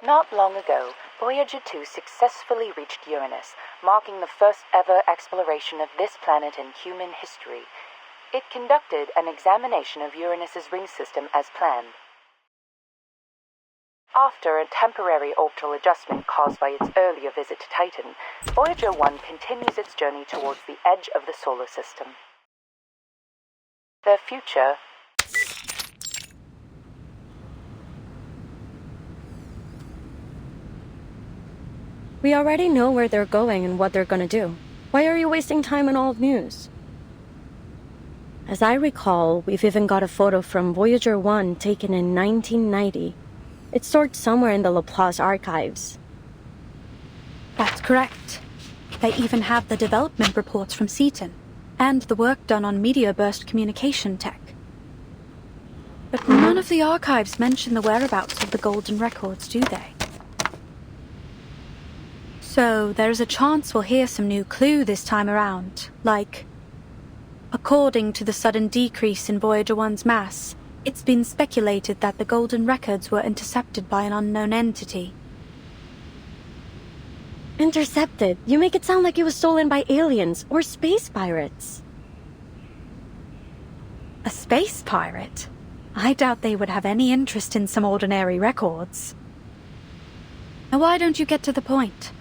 Not long ago, Voyager 2 successfully reached Uranus, marking the first ever exploration of this planet in human history. It conducted an examination of Uranus's ring system as planned. After a temporary orbital adjustment caused by its earlier visit to Titan, Voyager 1 continues its journey towards the edge of the solar system. Their future... We already know where they're going and what they're gonna do. Why are you wasting time on old news? As I recall, we've even got a photo from Voyager 1 taken in 1990. It's stored somewhere in the Laplace archives. That's correct. They even have the development reports from Seaton, and the work done on meteor burst communication tech. But none of the archives mention the whereabouts of the golden records, do they? So there's a chance we'll hear some new clue this time around, like... According to the sudden decrease in Voyager 1's mass, it's been speculated that the golden records were intercepted by an unknown entity. Intercepted? You make it sound like it was stolen by aliens or space pirates. A space pirate? I doubt they would have any interest in some ordinary records. Now why don't you get to the point?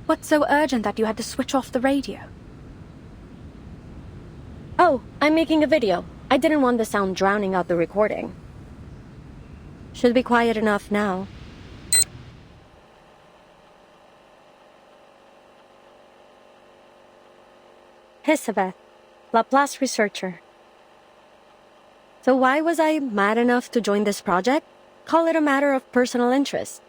What's so urgent that you had to switch off the radio? Oh, I'm making a video. I didn't want the sound drowning out the recording. Should be quiet enough now. Elizabeth, Laplace researcher. So why was I mad enough to join this project? Call it a matter of personal interest.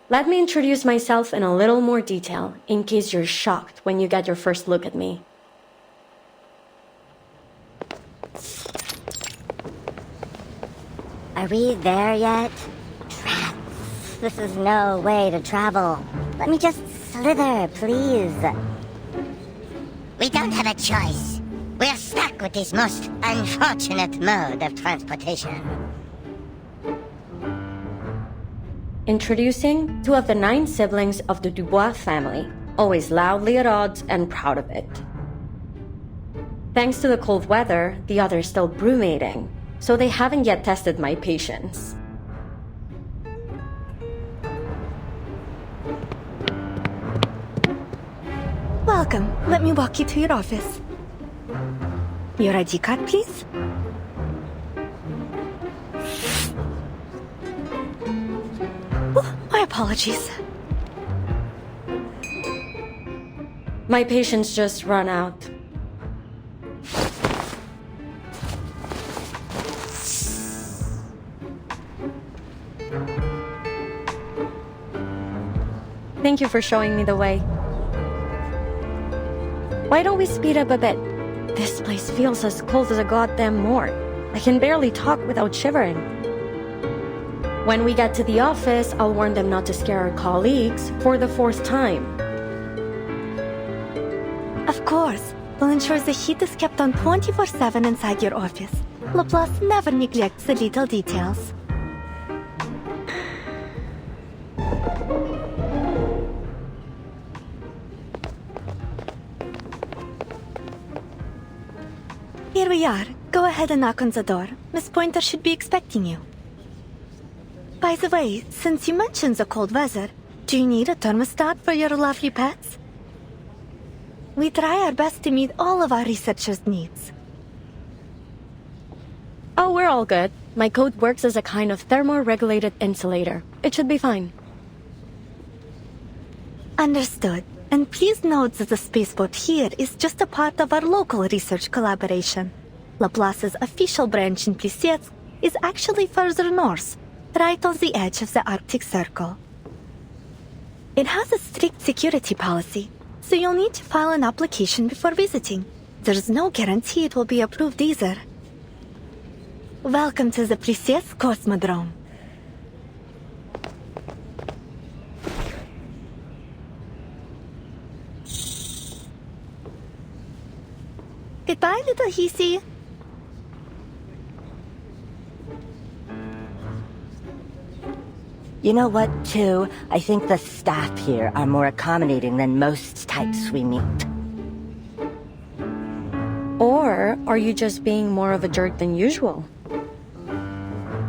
Let me introduce myself in a little more detail, in case you're shocked when you get your first look at me. Are we there yet? Rats, this is no way to travel. Let me just slither, please. We don't have a choice. We're stuck with this most unfortunate mode of transportation. Introducing 2 of the 9 siblings of the Dubois family, always loudly at odds and proud of it. Thanks to the cold weather, the others still brumating, so they haven't yet tested my patience. Welcome. Let me walk you to your office. Your ID card, please. My apologies. My patience just run out. Thank you for showing me the way. Why don't we speed up a bit? This place feels as cold as a goddamn morgue. I can barely talk without shivering. When we get to the office, I'll warn them not to scare our colleagues for the 4th time. Of course. We'll ensure the heat is kept on 24/7 inside your office. Laplace never neglects the little details. Here we are. Go ahead and knock on the door. Miss Pointer should be expecting you. By the way, since you mentioned the cold weather, do you need a thermostat for your lovely pets? We try our best to meet all of our researchers' needs. Oh, we're all good. My coat works as a kind of thermoregulated insulator. It should be fine. Understood. And please note that the spaceport here is just a part of our local research collaboration. Laplace's official branch in Plissets is actually further north, right on the edge of the Arctic Circle. It has a strict security policy, so you'll need to file an application before visiting. There's no guarantee it will be approved either. Welcome to the Plissets Cosmodrome. Goodbye, little Hisi. You know what, too? I think the staff here are more accommodating than most types we meet. Or are you just being more of a jerk than usual?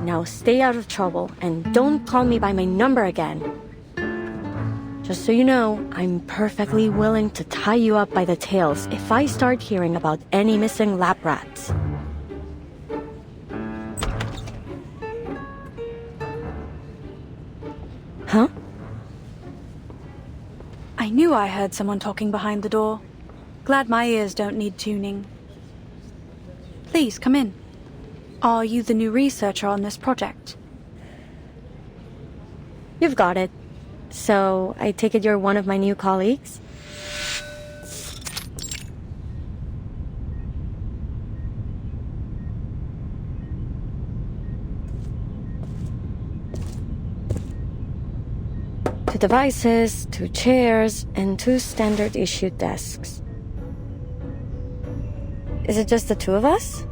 Now stay out of trouble and don't call me by my number again. Just so you know, I'm perfectly willing to tie you up by the tails if I start hearing about any missing lab rats. Huh? I knew I heard someone talking behind the door. Glad my ears don't need tuning. Please, come in. Are you the new researcher on this project? You've got it. So, I take it you're one of my new colleagues? Two devices, 2 chairs, and 2 standard-issue desks. Is it just the 2 of us?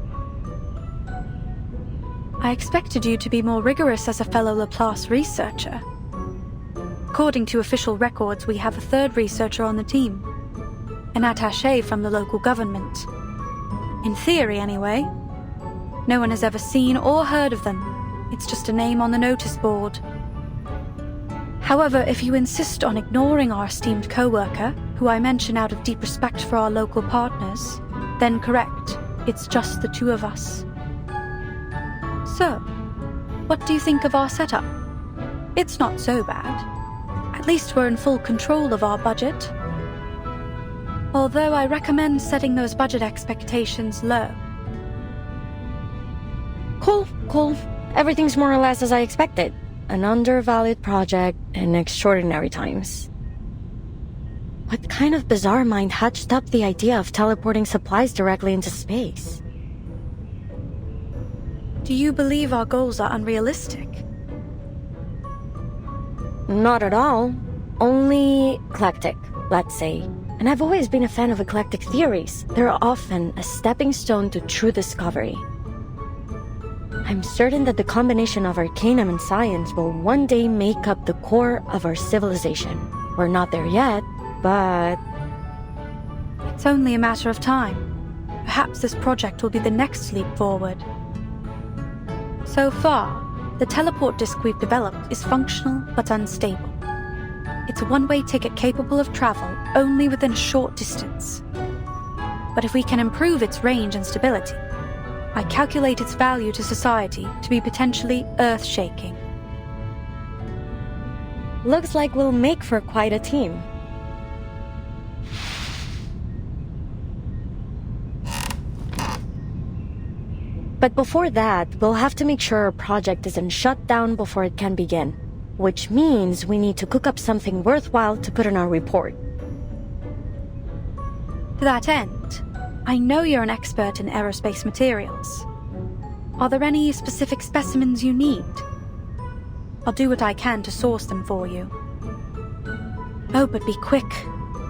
I expected you to be more rigorous as a fellow Laplace researcher. According to official records, we have a 3rd researcher on the team, an attaché from the local government. In theory, anyway. No one has ever seen or heard of them. It's just a name on the notice board. However, if you insist on ignoring our esteemed co-worker, who I mention out of deep respect for our local partners, then correct, it's just the 2 of us. So, what do you think of our setup? It's not so bad. At least we're in full control of our budget. Although I recommend setting those budget expectations low. Cool. Everything's more or less as I expected. An undervalued project in extraordinary times. What kind of bizarre mind hatched up the idea of teleporting supplies directly into space? Do you believe our goals are unrealistic? Not at all. Only eclectic, let's say. And I've always been a fan of eclectic theories. They're often a stepping stone to true discovery. I'm certain that the combination of arcanum and science will one day make up the core of our civilization. We're not there yet, but... It's only a matter of time. Perhaps this project will be the next leap forward. So far, the teleport disk we've developed is functional but unstable. It's a one-way ticket capable of travel only within a short distance. But if we can improve its range and stability, I calculate its value to society to be potentially earth-shaking. Looks like we'll make for quite a team. But before that, we'll have to make sure our project isn't shut down before it can begin. Which means we need to cook up something worthwhile to put in our report. To that end, I know you're an expert in aerospace materials. Are there any specific specimens you need? I'll do what I can to source them for you. Oh, but be quick.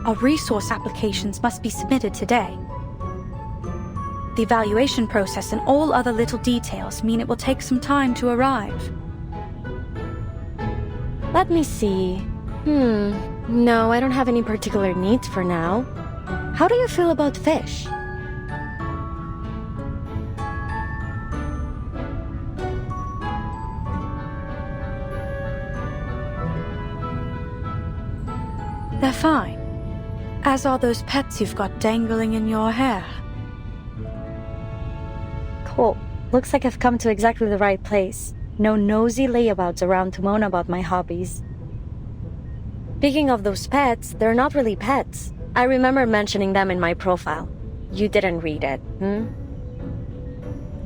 Our resource applications must be submitted today. The evaluation process and all other little details mean it will take some time to arrive. Let me see. No, I don't have any particular needs for now. How do you feel about fish? They're fine. As are those pets you've got dangling in your hair. Cool. Looks like I've come to exactly the right place. No nosy layabouts around to moan about my hobbies. Speaking of those pets, they're not really pets. I remember mentioning them in my profile. You didn't read it,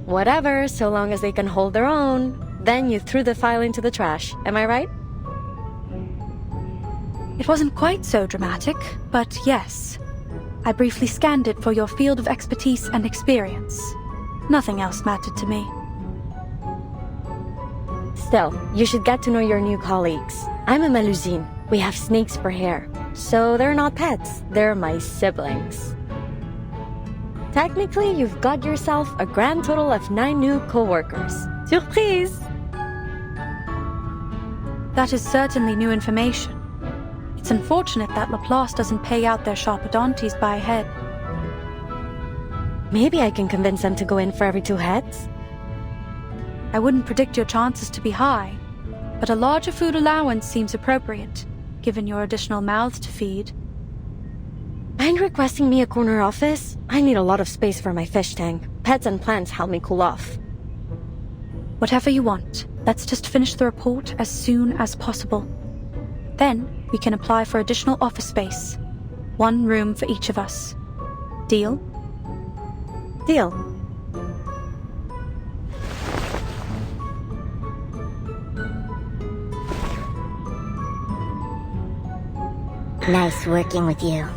Whatever, so long as they can hold their own. Then you threw the file into the trash, am I right? It wasn't quite so dramatic, but yes. I briefly scanned it for your field of expertise and experience. Nothing else mattered to me. Still, you should get to know your new colleagues. I'm a Melusine. We have snakes for hair. So they're not pets, they're my siblings. Technically, you've got yourself a grand total of 9 new co-workers. Surprise! That is certainly new information. It's unfortunate that Laplace doesn't pay out their sharpodontes by head. Maybe I can convince them to go in for every 2 heads. I wouldn't predict your chances to be high, but a larger food allowance seems appropriate, given your additional mouths to feed. Mind requesting me a corner office? I need a lot of space for my fish tank. Pets and plants help me cool off. Whatever you want. Let's just finish the report as soon as possible. Then, we can apply for additional office space. 1 room for each of us. Deal? Deal. Nice working with you.